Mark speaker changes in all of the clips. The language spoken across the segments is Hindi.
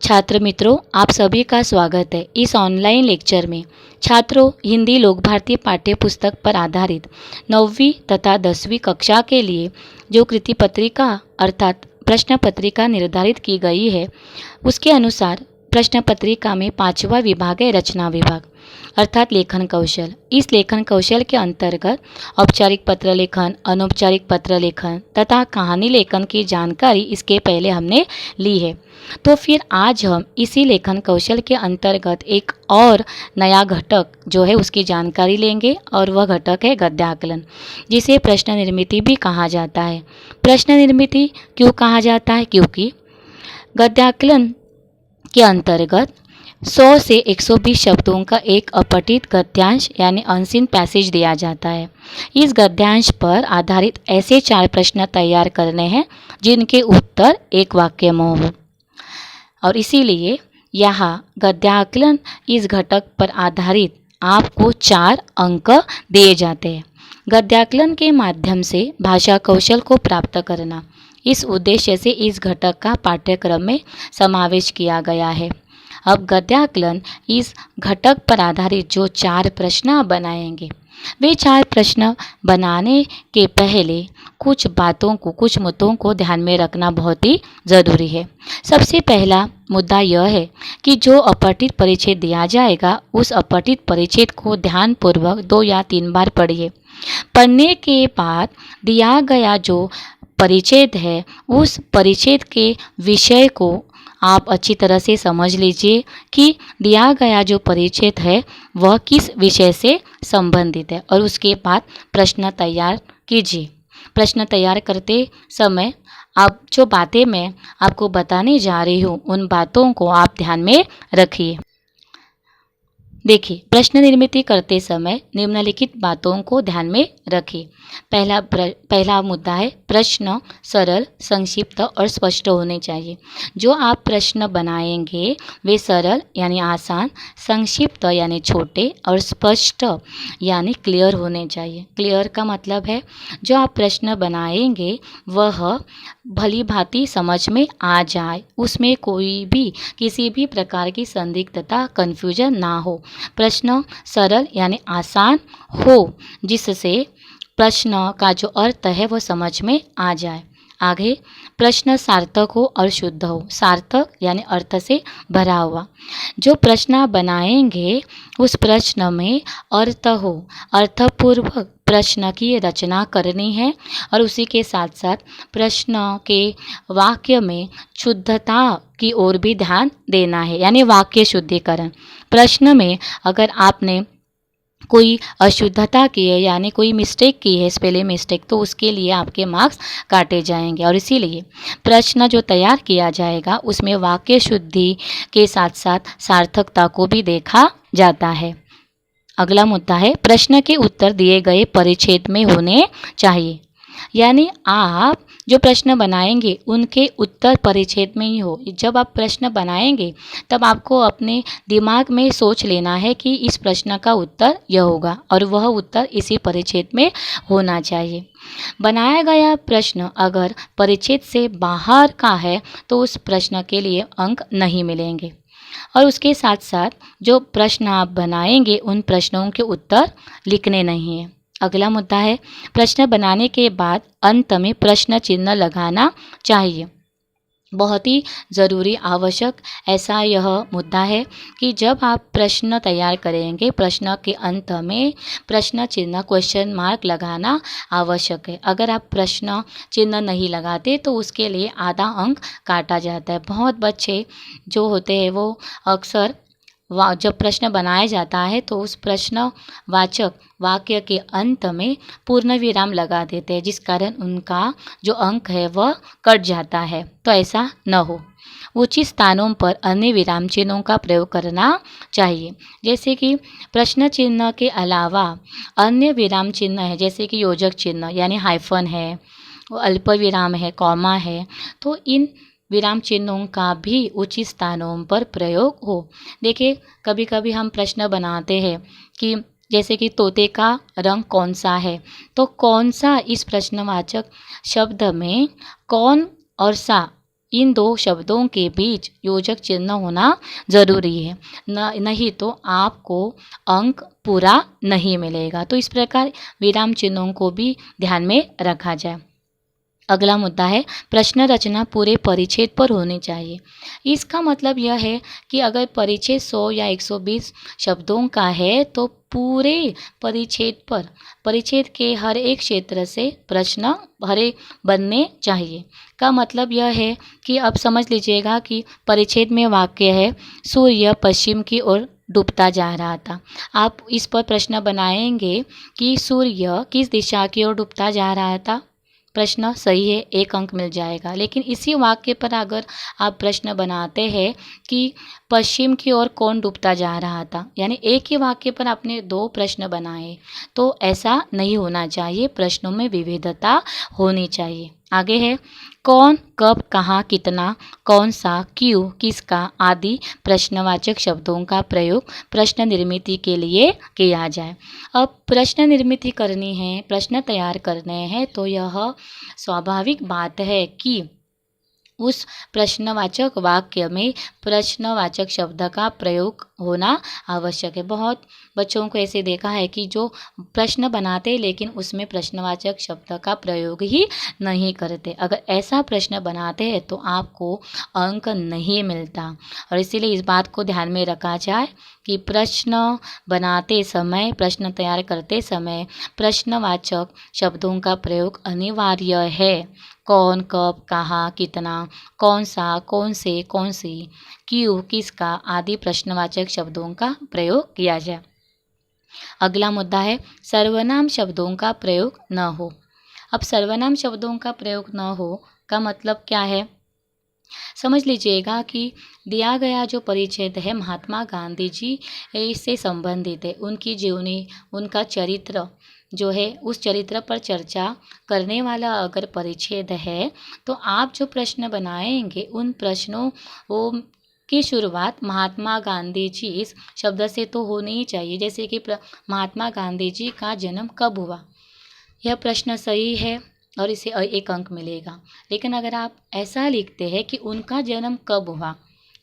Speaker 1: छात्र मित्रों, आप सभी का स्वागत है इस ऑनलाइन लेक्चर में। छात्रों, हिंदी लोक भारती पाठ्य पुस्तक पर आधारित 9वीं तथा 10वीं कक्षा के लिए जो कृति पत्रिका अर्थात प्रश्न पत्रिका निर्धारित की गई है, उसके अनुसार प्रश्न पत्रिका में 5वां विभाग है रचना विभाग अर्थात लेखन कौशल। इस लेखन कौशल के अंतर्गत औपचारिक पत्र लेखन, अनौपचारिक पत्र लेखन तथा कहानी लेखन की जानकारी इसके पहले हमने ली है। तो फिर आज हम इसी लेखन कौशल के अंतर्गत एक और नया घटक जो है उसकी जानकारी लेंगे और वह घटक है गद्याकलन, जिसे प्रश्न निर्मिति भी कहा जाता है। प्रश्न निर्मिति क्यों कहा जाता है? क्योंकि गद्याकलन के अंतर्गत 100 से 120 शब्दों का एक अपठित गद्यांश यानी अनसीन पैसेज दिया जाता है। इस गद्यांश पर आधारित ऐसे 4 प्रश्न तैयार करने हैं जिनके उत्तर एक वाक्य में हो, और इसीलिए यहाँ गद्याकलन इस घटक पर आधारित आपको 4 अंक दिए जाते हैं। गद्याकलन के माध्यम से भाषा कौशल को प्राप्त करना, इस उद्देश्य से इस घटक का पाठ्यक्रम में समावेश किया गया है। अब गद्याकलन इस घटक पर आधारित जो 4 प्रश्न बनाएंगे, वे 4 प्रश्न बनाने के पहले कुछ बातों को, कुछ मुद्दों को ध्यान में रखना बहुत ही ज़रूरी है। सबसे पहला मुद्दा यह है कि जो अपठित परिच्छेद दिया जाएगा, उस अपठित परिच्छेद को ध्यानपूर्वक 2 या 3 बार पढ़िए। पढ़ने के बाद दिया गया जो परिच्छेद है, उस परिच्छेद के विषय को आप अच्छी तरह से समझ लीजिए कि दिया गया जो परिच्छेद है वह किस विषय से संबंधित है, और उसके बाद प्रश्न तैयार कीजिए। प्रश्न तैयार करते समय आप जो बातें मैं आपको बताने जा रही हूँ, उन बातों को आप ध्यान में रखिए। देखिए, प्रश्न निर्मिति करते समय निम्नलिखित बातों को ध्यान में रखिए। पहला मुद्दा है प्रश्न सरल, संक्षिप्त और स्पष्ट होने चाहिए। जो आप प्रश्न बनाएंगे वे सरल यानी आसान, संक्षिप्त यानी छोटे और स्पष्ट यानी क्लियर होने चाहिए। क्लियर का मतलब है जो आप प्रश्न बनाएंगे वह भली भांति समझ में आ जाए, उसमें कोई भी किसी भी प्रकार की संदिग्धता, कन्फ्यूजन ना हो। प्रश्न सरल यानी आसान हो, जिससे प्रश्न का जो अर्थ है वो समझ में आ जाए। आगे, प्रश्न सार्थक हो और शुद्ध हो। सार्थक यानी अर्थ से भरा हुआ। जो प्रश्न बनाएंगे उस प्रश्न में अर्थ हो, अर्थपूर्वक प्रश्न की रचना करनी है, और उसी के साथ साथ प्रश्न के वाक्य में शुद्धता की ओर भी ध्यान देना है, यानी वाक्य शुद्धिकरण। प्रश्न में अगर आपने कोई अशुद्धता की है यानी कोई मिस्टेक की है, स्पेलिंग मिस्टेक, तो उसके लिए आपके मार्क्स काटे जाएंगे। और इसीलिए प्रश्न जो तैयार किया जाएगा उसमें वाक्य शुद्धि के साथ साथ सार्थकता को भी देखा जाता है। अगला मुद्दा है प्रश्न के उत्तर दिए गए परिच्छेद में होने चाहिए, यानी आप जो प्रश्न बनाएंगे उनके उत्तर परिच्छेद में ही हो। जब आप प्रश्न बनाएंगे तब आपको अपने दिमाग में सोच लेना है कि इस प्रश्न का उत्तर यह होगा, और वह उत्तर इसी परिच्छेद में होना चाहिए। बनाया गया प्रश्न अगर परिच्छेद से बाहर का है तो उस प्रश्न के लिए अंक नहीं मिलेंगे। और उसके साथ साथ जो प्रश्न आप बनाएंगे उन प्रश्नों के उत्तर लिखने नहीं हैं। अगला मुद्दा है प्रश्न बनाने के बाद अंत में प्रश्न चिन्ह लगाना चाहिए। बहुत ही ज़रूरी, आवश्यक ऐसा यह मुद्दा है कि जब आप प्रश्न तैयार करेंगे, प्रश्न के अंत में प्रश्न चिन्ह क्वेश्चन मार्क लगाना आवश्यक है। अगर आप प्रश्न चिन्ह नहीं लगाते तो उसके लिए आधा अंक काटा जाता है। बहुत बच्चे जो होते हैं वो अक्सर जब प्रश्न बनाया जाता है तो उस प्रश्न वाचक वाक्य के अंत में पूर्ण विराम लगा देते हैं, जिस कारण उनका जो अंक है वह कट जाता है। तो ऐसा न हो, उचित स्थानों पर अन्य विराम चिन्हों का प्रयोग करना चाहिए। जैसे कि प्रश्न चिन्ह के अलावा अन्य विराम चिन्ह है, जैसे कि योजक चिन्ह यानी हाइफन है, अल्प विराम है, कॉमा है, तो इन विराम चिन्हों का भी उचित स्थानों पर प्रयोग हो। देखिए, कभी कभी हम प्रश्न बनाते हैं कि जैसे कि तोते का रंग कौन सा है, तो कौन सा इस प्रश्नवाचक शब्द में कौन और सा इन दो शब्दों के बीच योजक चिन्ह होना ज़रूरी है, नहीं तो आपको अंक पूरा नहीं मिलेगा। तो इस प्रकार विराम चिन्हों को भी ध्यान में रखा जाए। अगला मुद्दा है प्रश्न रचना पूरे परिच्छेद पर होनी चाहिए। इसका मतलब यह है कि अगर परिच्छेद 100 या 120 शब्दों का है तो पूरे परिच्छेद के हर एक क्षेत्र से प्रश्न भरे बनने चाहिए। का मतलब यह है कि अब समझ लीजिएगा कि परिच्छेद में वाक्य है सूर्य पश्चिम की ओर डूबता जा रहा था। आप इस पर प्रश्न बनाएंगे कि सूर्य किस दिशा की ओर डूबता जा रहा था। प्रश्न सही है, 1 अंक मिल जाएगा। लेकिन इसी वाक्य पर अगर आप प्रश्न बनाते हैं कि पश्चिम की ओर कौन डूबता जा रहा था, यानी एक ही वाक्य पर आपने 2 प्रश्न बनाए, तो ऐसा नहीं होना चाहिए। प्रश्नों में विविधता होनी चाहिए। आगे है कौन, कब, कहाँ, कितना, कौन सा, क्यों, किसका आदि प्रश्नवाचक शब्दों का प्रयोग प्रश्न निर्मिति के लिए किया जाए। अब प्रश्न निर्मिति करनी है, प्रश्न तैयार करने हैं, तो यह स्वाभाविक बात है कि उस प्रश्नवाचक वाक्य में प्रश्नवाचक शब्द का प्रयोग होना आवश्यक है। बहुत बच्चों को ऐसे देखा है कि जो प्रश्न बनाते लेकिन उसमें प्रश्नवाचक शब्द का प्रयोग ही नहीं करते। अगर ऐसा प्रश्न बनाते हैं तो आपको अंक नहीं मिलता, और इसीलिए इस बात को ध्यान में रखा जाए कि प्रश्न बनाते समय, प्रश्न तैयार करते समय प्रश्नवाचक शब्दों का प्रयोग अनिवार्य है। कौन, कब, कहाँ, कितना, कौन सा, कौन से, कौन सी, क्यों, किसका आदि प्रश्नवाचक शब्दों का प्रयोग किया जाए। अगला मुद्दा है सर्वनाम शब्दों का प्रयोग न हो। अब सर्वनाम शब्दों का प्रयोग न हो का मतलब क्या है, समझ लीजिएगा कि दिया गया जो परिच्छेद है महात्मा गांधी जी इससे संबंधित है। उनकी जीवनी, उनका चरित्र जो है, उस चरित्र पर चर्चा करने वाला अगर परिच्छेद है, तो आप जो प्रश्न बनाएंगे उन प्रश्नों की शुरुआत महात्मा गांधी जी इस शब्द से तो होनी ही चाहिए। जैसे कि महात्मा गांधी जी का जन्म कब हुआ, यह प्रश्न सही है और इसे 1 अंक मिलेगा। लेकिन अगर आप ऐसा लिखते हैं कि उनका जन्म कब हुआ,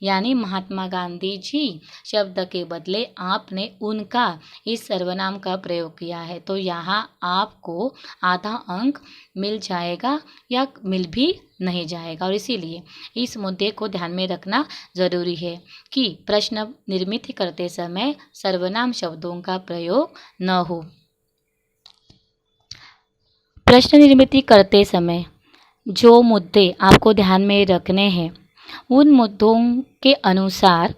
Speaker 1: यानी महात्मा गांधी जी शब्द के बदले आपने उनका इस सर्वनाम का प्रयोग किया है, तो यहाँ आपको आधा अंक मिल जाएगा या मिल भी नहीं जाएगा। और इसीलिए इस मुद्दे को ध्यान में रखना ज़रूरी है कि प्रश्न निर्मित करते समय सर्वनाम शब्दों का प्रयोग न हो। प्रश्न निर्मित करते समय जो मुद्दे आपको ध्यान में रखने हैं, उन मुद्दों के अनुसार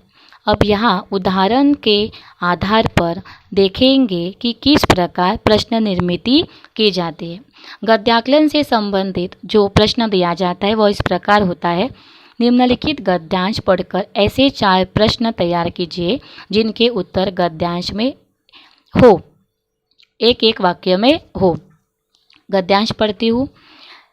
Speaker 1: अब यहाँ उदाहरण के आधार पर देखेंगे कि किस प्रकार प्रश्न निर्मिति की जाती है। गद्यांकलन से संबंधित जो प्रश्न दिया जाता है वह इस प्रकार होता है। निम्नलिखित गद्यांश पढ़कर ऐसे 4 प्रश्न तैयार कीजिए जिनके उत्तर गद्यांश में हो, एक वाक्य में हो। गद्यांश पढ़ती हूँ।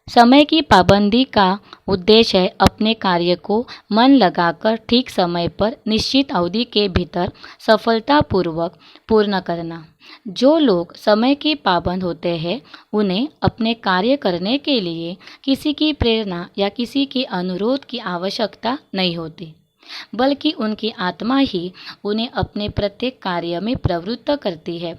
Speaker 1: समय की पाबंदी का उद्देश्य है अपने कार्य को मन लगाकर ठीक समय पर निश्चित अवधि के भीतर सफलतापूर्वक पूर्ण करना। जो लोग समय के पाबंद होते हैं उन्हें अपने कार्य करने के लिए किसी की प्रेरणा या किसी के अनुरोध की आवश्यकता नहीं होती, बल्कि उनकी आत्मा ही उन्हें अपने प्रत्येक कार्य में प्रवृत्त करती है।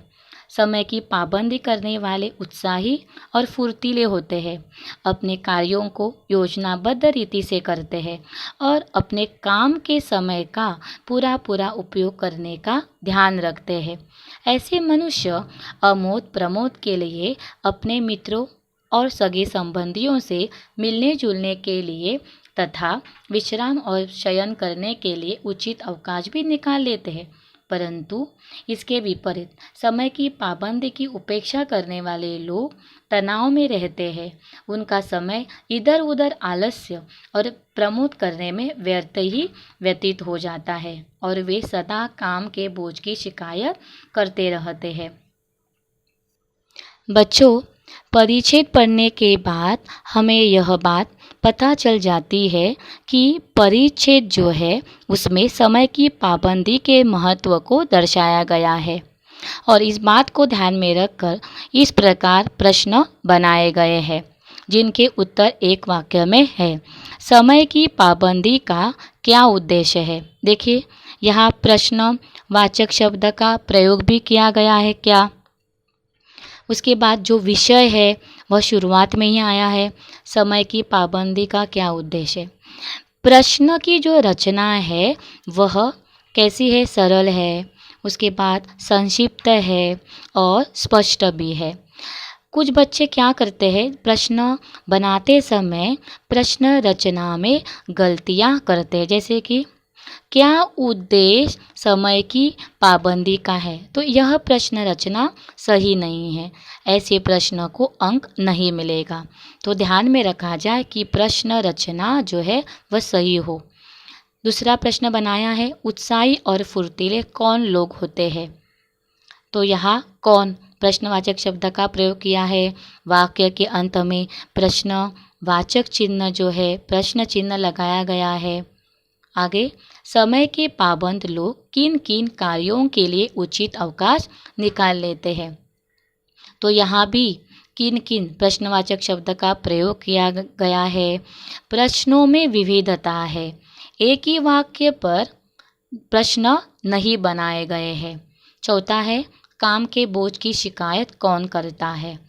Speaker 1: समय की पाबंदी करने वाले उत्साही और फुर्तीले होते हैं, अपने कार्यों को योजनाबद्ध रीति से करते हैं और अपने काम के समय का पूरा उपयोग करने का ध्यान रखते हैं। ऐसे मनुष्य अमोद प्रमोद के लिए, अपने मित्रों और सगे संबंधियों से मिलने जुलने के लिए तथा विश्राम और शयन करने के लिए उचित अवकाश भी निकाल लेते हैं। परंतु इसके विपरीत समय की पाबंदी की उपेक्षा करने वाले लोग तनाव में रहते हैं। उनका समय इधर उधर आलस्य और प्रमोद करने में व्यर्थ ही व्यतीत हो जाता है और वे सदा काम के बोझ की शिकायत करते रहते हैं। बच्चों, परिच्छेद पढ़ने के बाद हमें यह बात पता चल जाती है कि परिच्छेद जो है उसमें समय की पाबंदी के महत्व को दर्शाया गया है और इस बात को ध्यान में रखकर इस प्रकार प्रश्न बनाए गए हैं। जिनके उत्तर एक वाक्य में है। समय की पाबंदी का क्या उद्देश्य है? देखिए, यहाँ प्रश्नवाचक शब्द का प्रयोग भी किया गया है क्या। उसके बाद जो विषय है वह शुरुआत में ही आया है, समय की पाबंदी का क्या उद्देश्य है। प्रश्न की जो रचना है वह कैसी है? सरल है, उसके बाद संक्षिप्त है और स्पष्ट भी है। कुछ बच्चे क्या करते हैं, प्रश्न बनाते समय प्रश्न रचना में गलतियां करते हैं, जैसे कि क्या उद्देश्य समय की पाबंदी का है, तो यह प्रश्न रचना सही नहीं है, ऐसे प्रश्न को अंक नहीं मिलेगा। तो ध्यान में रखा जाए कि प्रश्न रचना जो है वह सही हो। दूसरा प्रश्न बनाया है, उत्साही और फुर्तीले कौन लोग होते हैं, तो यहाँ कौन प्रश्नवाचक शब्द का प्रयोग किया है। वाक्य के अंत में प्रश्नवाचक चिन्ह जो है, प्रश्न चिन्ह लगाया गया है। आगे, समय के पाबंद लोग किन किन कार्यों के लिए उचित अवकाश निकाल लेते हैं, तो यहाँ भी किन किन प्रश्नवाचक शब्द का प्रयोग किया गया है। प्रश्नों में विविधता है, एक ही वाक्य पर प्रश्न नहीं बनाए गए हैं। चौथा है, काम के बोझ की शिकायत कौन करता है।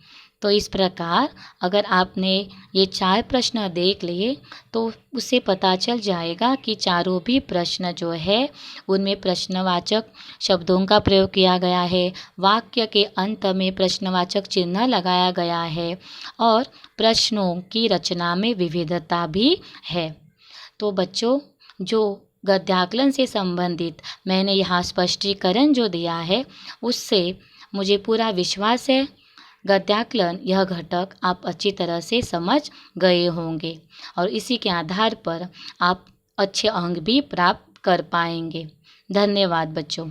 Speaker 1: तो इस प्रकार अगर आपने ये 4 प्रश्न देख लिए तो उससे पता चल जाएगा कि चारों भी प्रश्न जो है उनमें प्रश्नवाचक शब्दों का प्रयोग किया गया है, वाक्य के अंत में प्रश्नवाचक चिन्ह लगाया गया है और प्रश्नों की रचना में विविधता भी है। तो बच्चों, जो गद्याकलन से संबंधित मैंने यहाँ स्पष्टीकरण जो दिया है उससे मुझे पूरा विश्वास है गद्याकलन यह घटक आप अच्छी तरह से समझ गए होंगे और इसी के आधार पर आप अच्छे अंक भी प्राप्त कर पाएंगे। धन्यवाद बच्चों।